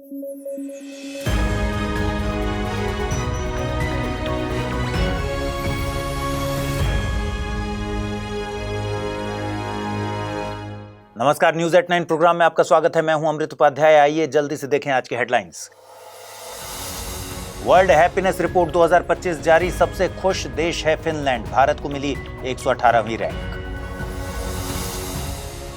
नमस्कार, news at 9 programme में आपका स्वागत है। मैं हूं अमृत उपाध्याय। आइए जल्दी से देखें आज के हेडलाइंस। वर्ल्ड हैप्पीनेस रिपोर्ट 2025 जारी, सबसे खुश देश है फिनलैंड, भारत को मिली 118वीं रैंक।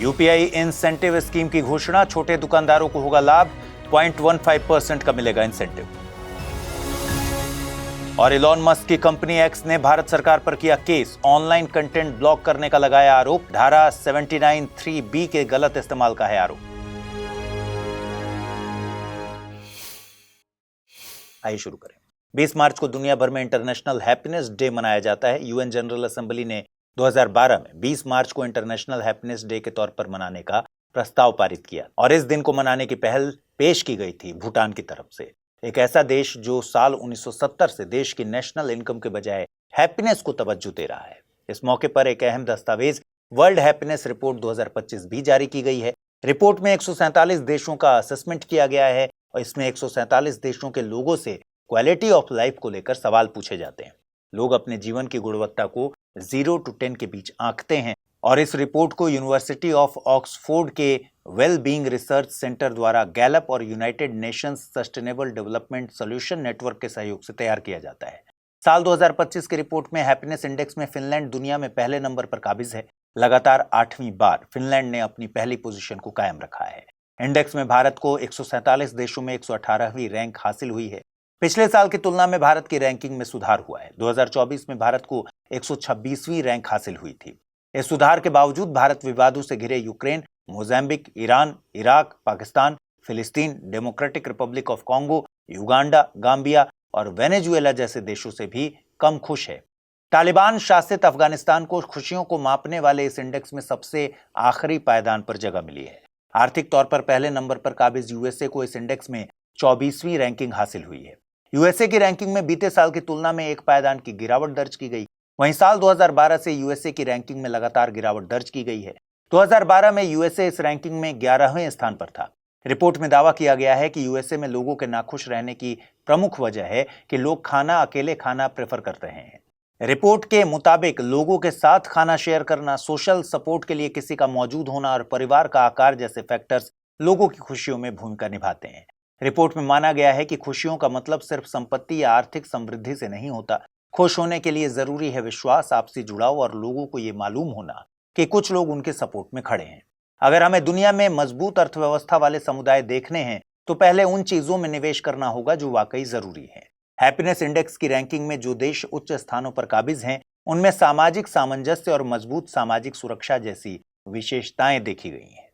यूपीआई इंसेंटिव स्कीम की घोषणा, छोटे दुकानदारों को होगा लाभ, 0.15% का मिलेगा इंसेंटिव। और इलॉन मस्क की कंपनी एक्स ने भारत सरकार पर किया केस, ऑनलाइन कंटेंट ब्लॉक करने का लगाया आरोप, धारा 79(3)(b के गलत इस्तेमाल का है आरोप। आइए शुरू करें। 20 मार्च को दुनिया भर में इंटरनेशनल हैप्पीनेस डे मनाया जाता है। यूएन जनरल असेंबली ने 2012 में 20 मार्च को इंटरनेशनल हैप्पीनेस डे के तौर पर मनाने का प्रस्ताव पारित किया और इस दिन को मनाने की पहल पेश की गई थी भूटान की तरफ से, एक ऐसा देश जो साल 1970 से देश की नेशनल इनकम के बजाय हैप्पीनेस को तवज्जो दे रहा है। इस मौके पर एक अहम दस्तावेज वर्ल्ड हैप्पीनेस रिपोर्ट 2025 भी जारी की गई है। रिपोर्ट में 147 देशों का असेसमेंट किया गया है और इसमें 147 देशों के लोगों से क्वालिटी ऑफ लाइफ को लेकर सवाल पूछे जाते हैं। लोग अपने जीवन की गुणवत्ता को 0 to 10 के बीच आंकते हैं और इस रिपोर्ट को यूनिवर्सिटी ऑफ ऑक्सफोर्ड के वेल बीइंग रिसर्च सेंटर द्वारा गैलप और United Nations sustainable development solution network के सहयोग से तैयार किया जाता है। साल 2025 की रिपोर्ट में हैप्पीनेस इंडेक्स में फिनलैंड दुनिया में पहले नंबर पर काबिज है। लगातार 8वीं बार फिनलैंड ने अपनी पहली पोजीशन को कायम रखा है। इंडेक्स में भारत को 147 देशों में 118वीं रैंक हासिल हुई है। पिछले साल की तुलना में भारत की रैंकिंग में सुधार हुआ है। 2024 में भारत को 126वीं रैंक हासिल हुई थी। इस सुधार के बावजूद भारत विवादों से घिरे Ukraine, Mozambique, Iran, Iraq, Pakistan, फिलिस्तीन, Democratic Republic of Congo, Uganda, Gambia और वेनेजुएला जैसे देशों से भी कम खुश है। तालिबान शासित अफगानिस्तान को खुशियों को मापने वाले इस इंडेक्स में सबसे आखिरी पायदान पर जगह मिली है। आर्थिक तौर पर पहले नंबर पर काबिज यूएसए को इस इंडेक्स में 24वीं रैंकिंग हासिल हुई है। यूएसए की रैंकिंग में बीते साल की तुलना में एक पायदान की गिरावट दर्ज की गई। वहीं साल 2012 से यूएसए की रैंकिंग में लगातार गिरावट दर्ज की गई है। 2012 में यूएसए इस रैंकिंग में 11वें स्थान पर था। रिपोर्ट में दावा किया गया है कि यूएसए में लोगों के नाखुश रहने की प्रमुख वजह है कि लोग अकेले खाना प्रेफर कर रहे हैं। रिपोर्ट के मुताबिक लोगों के साथ खाना शेयर करना, सोशल सपोर्ट के लिए किसी का मौजूद होना और परिवार का आकार जैसे फैक्टर्स लोगों की खुशियों में भूमिका निभाते हैं। रिपोर्ट में माना गया है कि खुशियों का मतलब सिर्फ संपत्ति या आर्थिक समृद्धि से नहीं होता। खुश होने के लिए जरूरी है विश्वास, आपसी जुड़ाव और लोगों को ये मालूम होना कि कुछ लोग उनके सपोर्ट में खड़े हैं। अगर हमें दुनिया में मजबूत अर्थव्यवस्था वाले समुदाय देखने हैं तो पहले उन चीजों में निवेश करना होगा जो वाकई जरूरी है। हैप्पीनेस इंडेक्स की रैंकिंग में जो देश उच्च स्थानों पर काबिज हैं, उनमें सामाजिक सामंजस्य और मजबूत सामाजिक सुरक्षा जैसी विशेषताएं देखी गई हैं।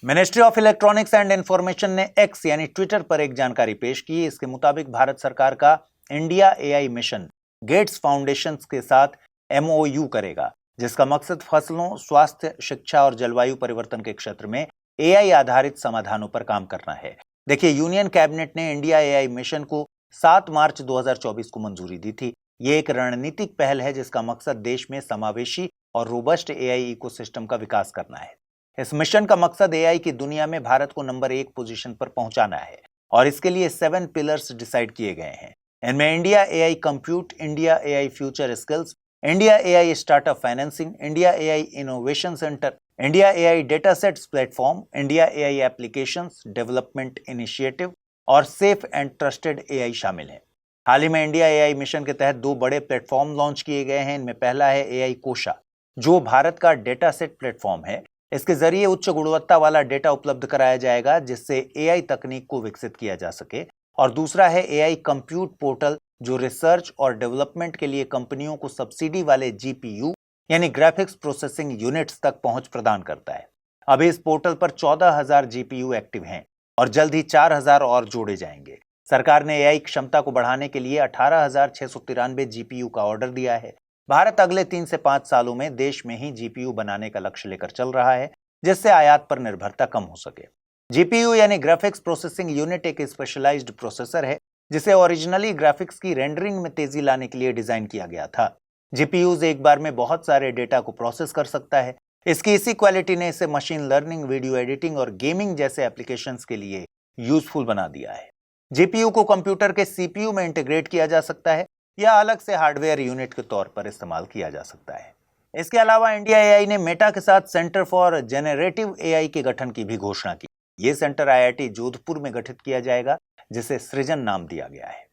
Ministry of electronics and information ने एक्स यानी ट्विटर पर एक जानकारी पेश की। इसके मुताबिक भारत सरकार का India AI mission Gates foundation के साथ MOU करेगा, जिसका मकसद फसलों, स्वास्थ्य, शिक्षा और जलवायु परिवर्तन के क्षेत्र में एआई आधारित समाधानों पर काम करना है। देखिए, यूनियन कैबिनेट ने इंडिया एआई मिशन को 7 मार्च 2024 को मंजूरी दी थी। ये एक रणनीतिक पहल है जिसका मकसद देश में समावेशी और रोबस्ट एआई इकोसिस्टम का विकास करना है। इस मिशन का मकसद एआई की दुनिया में भारत को नंबर 1 पोजीशन पर पहुंचाना है और इसके लिए 7 पिलर्स डिसाइड किए गए हैं। इनमें India AI compute, India AI future skills, India AI startup financing, India AI innovation centre, India AI data sets platform, India AI applications development initiative और सेफ एंड ट्रस्टेड एआई शामिल हैं। हाल ही में India AI mission के तहत 2 बड़े platform launch किए गए हैं। इनमें पहला है एआई कोशा, जो भारत का डेटा सेट प्लेटफॉर्म है। इसके जरिए उच्च गुणवत्ता वाला डेटा उपलब्ध कराया जाएगा जिससे एआई तकनीक को विकसित किया जा सके। और दूसरा है एआई कंप्यूट पोर्टल, जो रिसर्च और डेवलपमेंट के लिए कंपनियों को सब्सिडी वाले GPU यानी ग्राफिक्स प्रोसेसिंग यूनिट्स तक पहुंच प्रदान करता है। अभी इस पोर्टल पर 14,000 GPU एक्टिव हैं और जल्द ही 4,000 और जोड़े जाएंगे। सरकार ने एआई क्षमता को बढ़ाने के लिए 18,693 GPU का ऑर्डर दिया है। भारत अगले 3 से 5 सालों में देश में ही GPU बनाने का लक्ष्य लेकर चल रहा है, जिससे आयात पर निर्भरता कम हो सके। GPU यानी ग्राफिक्स प्रोसेसिंग यूनिट एक स्पेशलाइज्ड प्रोसेसर है जिसे ओरिजिनली ग्राफिक्स की रेंडरिंग में तेजी लाने के लिए डिजाइन किया गया था। GPUs एक बार में बहुत सारे डेटा को प्रोसेस कर सकता है। इसकी इसी क्वालिटी ने इसे मशीन लर्निंग, वीडियो एडिटिंग और गेमिंग जैसे एप्लीकेशंस के लिए यूजफुल बना दिया है। जीपीयू को कंप्यूटर के सीपीयू में इंटीग्रेट किया जा सकता है या अलग से हार्डवेयर यूनिट के तौर पर इस्तेमाल किया जा सकता है। इसके अलावा इंडिया एआई ने मेटा के साथ सेंटर फॉर जेनरेटिव एआई के गठन की भी घोषणा की। ये सेंटर आईआईटी जोधपुर में गठित किया जाएगा, जिसे सृजन नाम दिया गया है।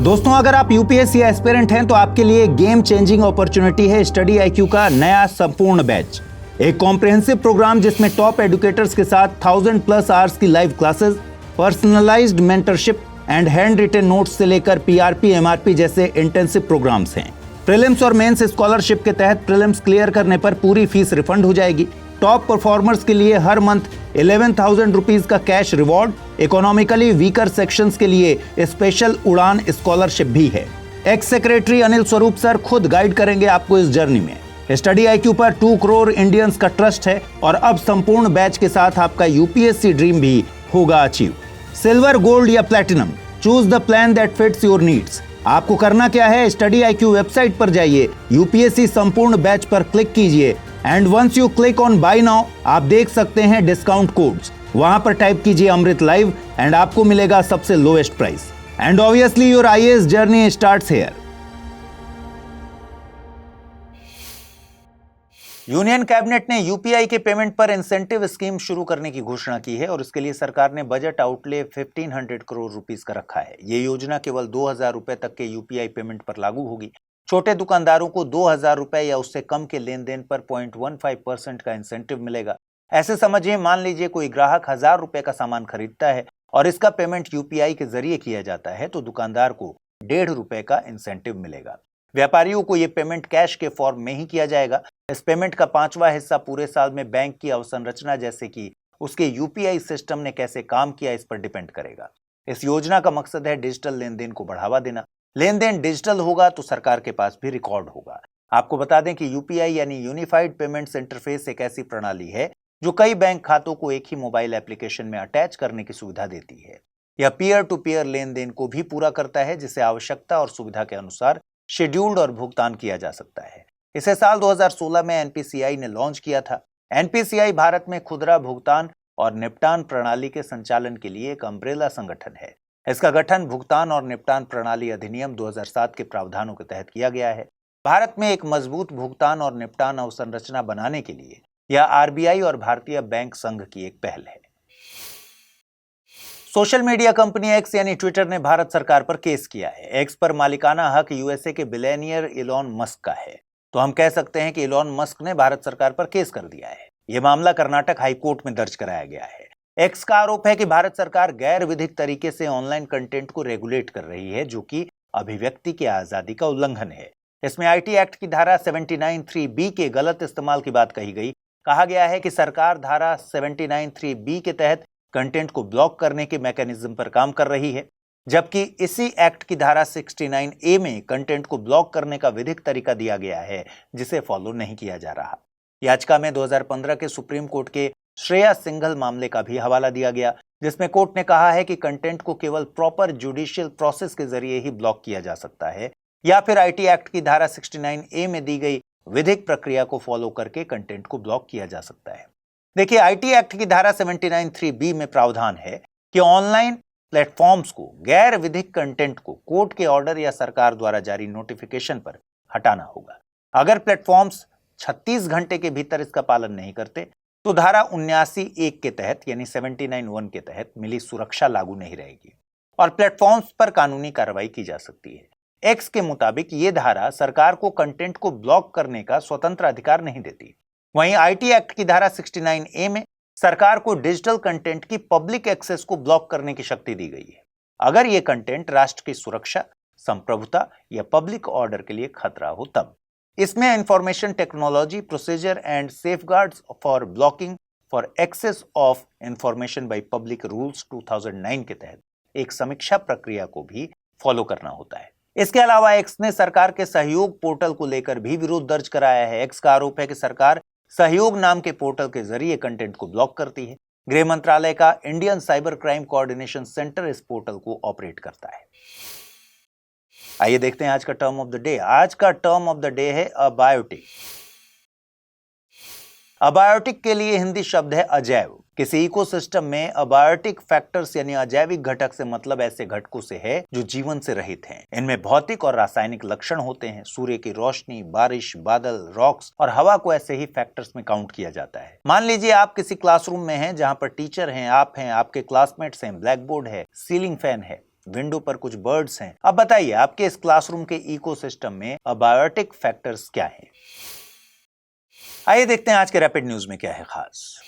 दोस्तों, अगर आप यूपीएससी एस्पिरेंट हैं तो आपके लिए गेम चेंजिंग अपॉर्चुनिटी है स्टडी आईक्यू का नया संपूर्ण बैच। एक कॉम्प्रिहेंसिव प्रोग्राम जिसमें टॉप एडुकेटर्स के साथ 1000+ आवर्स की live classes, personalized mentorship and hand written notes से लेकर पीआरपी, एमआरपी जैसे इंटेंसिव प्रोग्राम्स हैं। प्रीलिम्स और मेंस स्कॉलरशिप के तहत प्रीलिम्स क्लियर करने पर पूरी फीस रिफंड हो जाएगी। टॉप परफॉर्मर्स के लिए हर मंथ 11,000 रुपीज का cash reward, economically weaker sections के लिए स्पेशल उड़ान स्कॉलरशिप भी है। X secretary Anil Swarup sir खुद गाइड करेंगे आपको इस जर्नी में। स्टडी आईक्यू पर 2 करोड़ इंडियंस का ट्रस्ट है और अब संपूर्ण बैच के साथ आपका यूपीएससी ड्रीम भी होगा अचीव। सिल्वर, गोल्ड या platinum, choose the plan that fits your needs. आपको करना क्या है, स्टडी आईक्यू वेबसाइट पर जाइए, यूपीएससी संपूर्ण बैच पर क्लिक कीजिए and once you click on buy now, आप देख सकते हैं डिस्काउंट कोड्स। वहां पर टाइप कीजिए अमृत लाइव एंड आपको मिलेगा सबसे lowest price. And obviously your IAS journey starts here. Union cabinet ने यूपीआई के पेमेंट पर इंसेंटिव स्कीम शुरू करने की घोषणा की है और इसके लिए सरकार ने बजट आउटले 1500 करोड़ रुपीस का रखा है। ये योजना केवल 2000 रुपए तक के यूपीआई पेमेंट पर लागू होगी। छोटे दुकानदारों को 2000 रुपए या उससे कम के लेन देन पर 0.15% का इंसेंटिव मिलेगा। ऐसे समझिए, मान लीजिए कोई ग्राहक 1000 रुपए का सामान खरीदता है और इसका पेमेंट यूपीआई के जरिए किया जाता है तो दुकानदार को 1.5 रुपए का इंसेंटिव मिलेगा। व्यापारियों को यह पेमेंट कैश के फॉर्म में ही किया जाएगा। इस पेमेंट का 5वां हिस्सा पूरे साल में बैंक की अवसंरचना जैसे कि उसके यूपीआई सिस्टम ने कैसे काम किया इस पर डिपेंड करेगा। इस योजना का मकसद है डिजिटल लेन देन को बढ़ावा देना। लेन देन डिजिटल होगा तो सरकार के पास भी रिकॉर्ड होगा। आपको बता दें कि यूपीआई यानी यूनिफाइड पेमेंट्स इंटरफेस एक ऐसी प्रणाली है जो कई बैंक खातों को एक ही मोबाइल एप्लीकेशन में अटैच करने की सुविधा देती है। यह पीयर टू पीयर लेन देन को भी पूरा करता है, जिसे आवश्यकता और सुविधा के अनुसार शेड्यूल्ड और भुगतान किया जा सकता है। इसे साल 2016 में एनपीसीआई ने लॉन्च किया था। एनपीसीआई भारत में खुदरा भुगतान और निपटान प्रणाली के संचालन के लिए एक अम्ब्रेला संगठन है। इसका गठन भुगतान और निपटान प्रणाली अधिनियम 2007 के प्रावधानों के तहत किया गया है। भारत में एक मजबूत भुगतान और निपटान अवसंरचना बनाने के लिए यह आरबीआई और भारतीय बैंक संघ की एक पहल है। सोशल मीडिया कंपनी एक्स यानी ट्विटर ने भारत सरकार पर केस किया है। एक्स पर मालिकाना हक यूएसए के बिलियनियर इलॉन मस्क का है, तो हम कह सकते हैं कि इलॉन मस्क ने भारत सरकार पर केस कर दिया है। यह मामला कर्नाटक हाईकोर्ट में दर्ज कराया गया है। एक्स का आरोप है कि भारत सरकार गैर विधिक तरीके से ऑनलाइन कंटेंट को रेगुलेट कर रही है, जो कि अभिव्यक्ति की आजादी का उल्लंघन है। इसमें आईटी एक्ट की धारा 79(3)(b के गलत इस्तेमाल की बात कही गई। कहा गया है कि सरकार धारा 79(3)(b के तहत कंटेंट को ब्लॉक करने के मैकेनिज्म पर काम कर रही है, जबकि इसी एक्ट की धारा 69A में कंटेंट को ब्लॉक करने का विधिक तरीका दिया गया है, जिसे फॉलो नहीं किया जा रहा। याचिका में 2015 के सुप्रीम कोर्ट के श्रेया सिंघल मामले का भी हवाला दिया गया, जिसमें कोर्ट ने कहा है कि कंटेंट को केवल प्रॉपर जुडिशियल प्रोसेस के जरिए ही ब्लॉक किया जा सकता है या फिर आईटी एक्ट की धारा 69A में दी गई विधिक प्रक्रिया को फॉलो करके कंटेंट को ब्लॉक किया जा सकता है। देखिए, आईटी एक्ट की धारा 79(3)(b में प्रावधान है कि ऑनलाइन प्लेटफॉर्म्स को गैर विधिक कंटेंट को कोर्ट के ऑर्डर या सरकार द्वारा जारी नोटिफिकेशन पर हटाना होगा। अगर प्लेटफॉर्म्स 36 घंटे के भीतर इसका पालन नहीं करते तो धारा 79(1) के तहत यानी 79(1) के तहत मिली सुरक्षा लागू नहीं रहेगी और प्लेटफॉर्म्स पर कानूनी कार्रवाई की जा सकती है। एक्स के मुताबिक ये धारा सरकार को कंटेंट को ब्लॉक करने का स्वतंत्र अधिकार नहीं देती। वहीं आईटी एक्ट की धारा 69A में सरकार को डिजिटल कंटेंट की पब्लिक एक्सेस को ब्लॉक करने की शक्ति दी गई है, अगर ये कंटेंट राष्ट्र की सुरक्षा, संप्रभुता या पब्लिक ऑर्डर के लिए खतरा हो तब। इसमें information technology procedure and safeguards for blocking for access of information by public rules 2009 के तहत एक समीक्षा प्रक्रिया को भी फॉलो करना होता है। इसके अलावा एक्स ने सरकार के सहयोग पोर्टल को लेकर भी विरोध दर्ज कराया है। एक्स का आरोप है कि सरकार सहयोग नाम के पोर्टल के जरिए कंटेंट को ब्लॉक करती है। गृह मंत्रालय का Indian cyber crime coordination centre इस पोर्टल को ऑपरेट करता है। आइए देखते हैं आज का टर्म ऑफ द डे। आज का टर्म ऑफ द डे है अबायोटिक। अबायोटिक के लिए हिंदी शब्द है अजैव। किसी इकोसिस्टम में अबायोटिक फैक्टर्स यानी अजैविक घटक से मतलब ऐसे घटकों से है जो जीवन से रहित हैं। इनमें भौतिक और रासायनिक लक्षण होते हैं। सूर्य की रोशनी, बारिश, बादल, रॉक्स और हवा को ऐसे ही फैक्टर्स में काउंट किया जाता है। मान लीजिए आप किसी क्लासरूम में हैं जहां पर टीचर हैं, आप हैं, आपके क्लासमेट्स हैं, ब्लैक बोर्ड है, सीलिंग फैन है, विंडो पर कुछ बर्ड्स हैं। अब बताइए आपके इस क्लासरूम के इकोसिस्टम में अबायोटिक फैक्टर्स क्या हैं? आइए देखते हैं आज के रैपिड न्यूज में क्या है खास।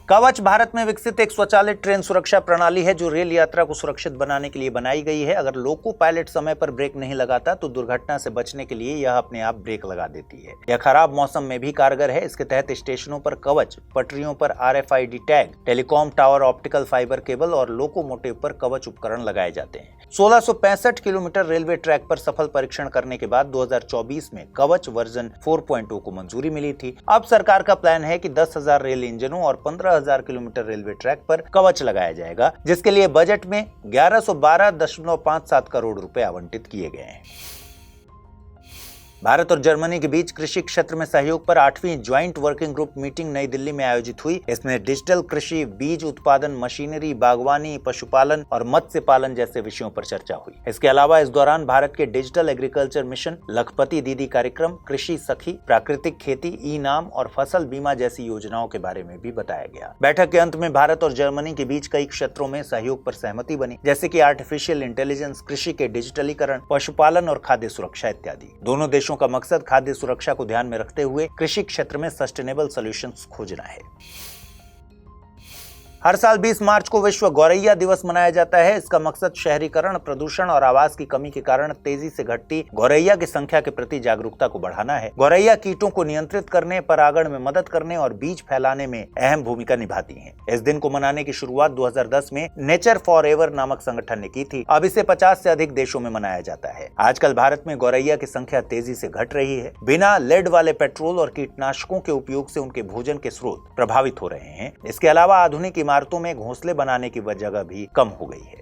कवच भारत में विकसित एक स्वचालित ट्रेन सुरक्षा प्रणाली है जो रेल यात्रा को सुरक्षित बनाने के लिए बनाई गई है। अगर लोको पायलट समय पर ब्रेक नहीं लगाता तो दुर्घटना से बचने के लिए यह अपने आप ब्रेक लगा देती है। यह खराब मौसम में भी कारगर है। इसके तहत स्टेशनों पर कवच, पटरियों पर RFID tag, telecom tower, optical fibre cable और लोकोमोटिव पर कवच उपकरण लगाए जाते हैं। 1665 किलोमीटर रेलवे ट्रैक पर सफल परीक्षण करने के बाद 2024 में कवच वर्जन 4.0 को मंजूरी मिली थी। अब सरकार का प्लान है कि 10,000 रेल इंजनों और 15,000 किलोमीटर रेलवे ट्रैक पर कवच लगाया जाएगा, जिसके लिए बजट में 1112.57 करोड़ रुपए आवंटित किए गए हैं। भारत और जर्मनी के बीच कृषि क्षेत्र में सहयोग पर 8वीं ज्वाइंट वर्किंग ग्रुप मीटिंग नई दिल्ली में आयोजित हुई। इसमें डिजिटल कृषि, बीज उत्पादन, मशीनरी, बागवानी, पशुपालन और मत्स्य पालन जैसे विषयों पर चर्चा हुई। इसके अलावा इस दौरान भारत के डिजिटल एग्रीकल्चर मिशन, लखपति दीदी कार्यक्रम, कृषि सखी, प्राकृतिक खेती, ई-नाम और फसल बीमा जैसी योजनाओं के बारे में भी बताया गया। बैठक के अंत में भारत और जर्मनी के बीच कई क्षेत्रों में सहयोग पर सहमति बनी, जैसे कि आर्टिफिशियल इंटेलिजेंस, कृषि के डिजिटलीकरण, पशुपालन और खाद्य सुरक्षा इत्यादि। दोनों देशों का मकसद खाद्य सुरक्षा को ध्यान में रखते हुए कृषि क्षेत्र में सस्टेनेबल सॉल्यूशंस खोजना है। हर साल 20 मार्च को विश्व गौरैया दिवस मनाया जाता है। इसका मकसद शहरीकरण, प्रदूषण और आवास की कमी के कारण तेजी से घटती गौरैया की संख्या के प्रति जागरूकता को बढ़ाना है। गौरैया कीटों को नियंत्रित करने, परागण में मदद करने और बीज फैलाने में अहम भूमिका निभाती हैं। इस दिन को मनाने की शुरुआत 2010 में नेचर फॉर एवर नामक संगठन ने की थी। अब इसे 50 से अधिक देशों में मनाया जाता है। आजकल भारत में गौरैया की संख्या तेजी से घट रही है। बिना लेड वाले पेट्रोल और कीटनाशकों के उपयोग से उनके भोजन के स्रोत प्रभावित हो रहे हैं। इसके अलावा आधुनिक इमारतों में घोंसले बनाने की जगह भी कम हो गई है।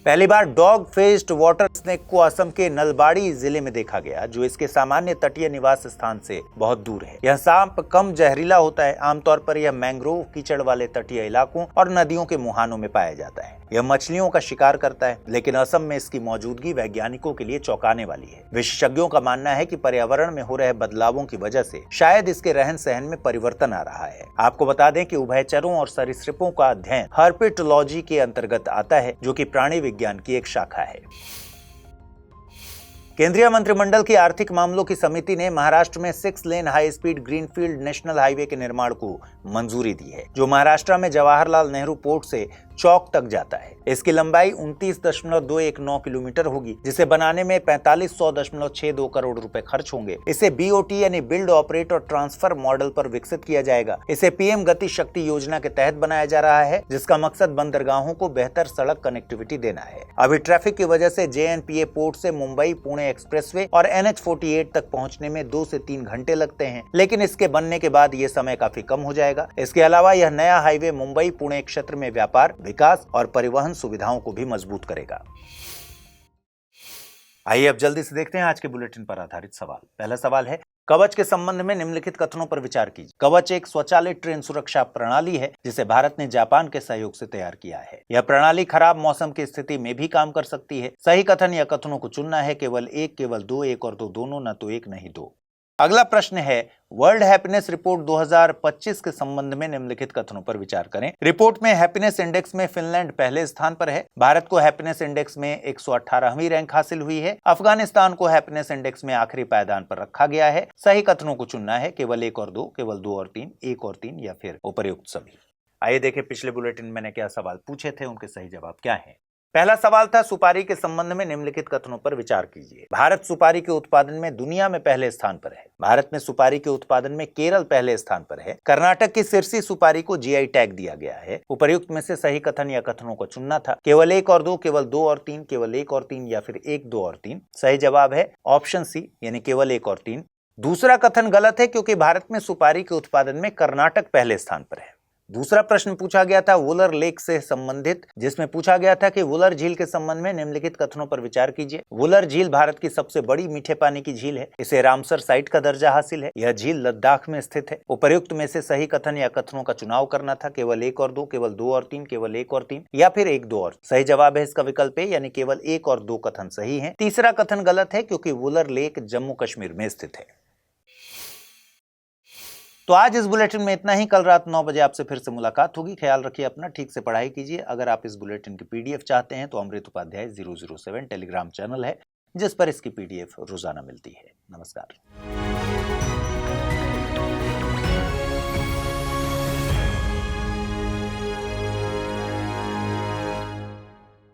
पहली बार डॉग फेस्ड वाटर स्नेक को असम के नलबाड़ी जिले में देखा गया, जो इसके सामान्य तटीय निवास स्थान से बहुत दूर है। यह सांप कम जहरीला होता है। आमतौर पर यह मैंग्रोव कीचड़ वाले तटीय इलाकों और नदियों के मुहानों में पाया जाता है। यह मछलियों का शिकार करता है, लेकिन असम में इसकी मौजूदगी वैज्ञानिकों के लिए चौंकाने वाली है। विशेषज्ञों का मानना है कि पर्यावरण में हो रहे बदलावों की वजह से शायद इसके रहन सहन में परिवर्तन आ रहा है। आपको बता दें कि उभयचरों और सरीसृपों का अध्ययन हर्पेटोलॉजी के अंतर्गत आता है, जो कि प्राणी विज्ञान की एक शाखा है। केंद्रीय मंत्रिमंडल की आर्थिक मामलों की समिति ने महाराष्ट्र में 6 lane high speed greenfield national highway के निर्माण को मंजूरी दी है, जो महाराष्ट्र में जवाहरलाल नेहरू पोर्ट से चौक तक जाता है। इसकी लंबाई 29.219 किलोमीटर होगी, जिसे बनाने में 4500.62 करोड़ रुपए खर्च होंगे। इसे BOT यानी बिल्ड, ऑपरेट और ट्रांसफर मॉडल पर विकसित किया जाएगा। इसे PM गति शक्ति योजना के तहत बनाया जा रहा है, जिसका मकसद बंदरगाहों को बेहतर सड़क कनेक्टिविटी देना है। अभी ट्रैफिक की वजह से JNPA पोर्ट से मुंबई पुणे एक्सप्रेसवे और NH48 तक पहुंचने में 2 से 3 घंटे लगते हैं, लेकिन इसके बनने के बाद ये समय काफी कम हो जाएगा। इसके अलावा यह नया हाईवे मुंबई पुणे क्षेत्र में व्यापार, विकास और परिवहन सुविधाओं को भी मजबूत करेगा। आइए अब जल्दी से देखते हैं आज के बुलेटिन पर आधारित सवाल। पहला सवाल है, कवच के संबंध में निम्नलिखित कथनों पर विचार कीजिए। कवच एक स्वचालित ट्रेन सुरक्षा प्रणाली है जिसे भारत ने जापान के सहयोग से तैयार किया है। यह प्रणाली खराब मौसम की स्थिति में भी काम कर सकती है। सही कथन या कथनों को चुनना है, केवल एक, केवल दो, एक और दो दोनों, न तो एक नहीं दो। अगला प्रश्न है, वर्ल्ड हैप्पीनेस रिपोर्ट 2025 के संबंध में निम्नलिखित कथनों पर विचार करें। रिपोर्ट में हैप्पीनेस इंडेक्स में फिनलैंड पहले स्थान पर है। भारत को हैप्पीनेस इंडेक्स में 118वीं रैंक हासिल हुई है। अफगानिस्तान को हैप्पीनेस इंडेक्स में आखिरी पायदान पर रखा गया है। सही कथनों को चुनना है, केवल एक और दो, केवल दो और तीन, एक और तीन या फिर उपर्युक्त सभी। आइए देखें पिछले बुलेटिन में मैंने क्या सवाल पूछे थे, उनके सही जवाब क्या है। पहला सवाल था, सुपारी के संबंध में निम्नलिखित कथनों पर विचार कीजिए। भारत सुपारी के उत्पादन में दुनिया में पहले स्थान पर है। भारत में सुपारी के उत्पादन में केरल पहले स्थान पर है। कर्नाटक की सिरसी सुपारी को GI टैग दिया गया है। उपर्युक्त में से सही कथन या कथनों को चुनना था, केवल एक और दो, केवल दो और तीन, केवल एक और तीन या फिर एक, दो और तीन। सही जवाब है ऑप्शन सी, यानी केवल एक और तीन। दूसरा कथन गलत है, क्योंकि भारत में सुपारी के उत्पादन में कर्नाटक पहले स्थान पर है। दूसरा प्रश्न पूछा गया था वुलर लेक से संबंधित, जिसमें पूछा गया था कि वुलर झील के संबंध में निम्नलिखित कथनों पर विचार कीजिए। वुलर झील भारत की सबसे बड़ी मीठे पानी की झील है। इसे रामसर साइट का दर्जा हासिल है। यह झील लद्दाख में स्थित है। उपर्युक्त में से सही कथन या कथनों का चुनाव करना था, केवल 1 और 2, केवल 2 और 3, केवल 1 और 3 या फिर 1, 2 और। सही जवाब है इसका विकल्प ए, यानी केवल 1 और 2 कथन सही है। तीसरा कथन गलत है क्योंकि वुलर लेक जम्मू कश्मीर में स्थित है। तो आज इस बुलेटिन में इतना ही। कल रात 9 बजे आपसे फिर से मुलाकात होगी। ख्याल रखिए अपना, ठीक से पढ़ाई कीजिए। अगर आप इस बुलेटिन की पीडीएफ चाहते हैं तो अमृत उपाध्याय 007 टेलीग्राम चैनल है, जिस पर इसकी पीडीएफ रोजाना मिलती है। नमस्कार।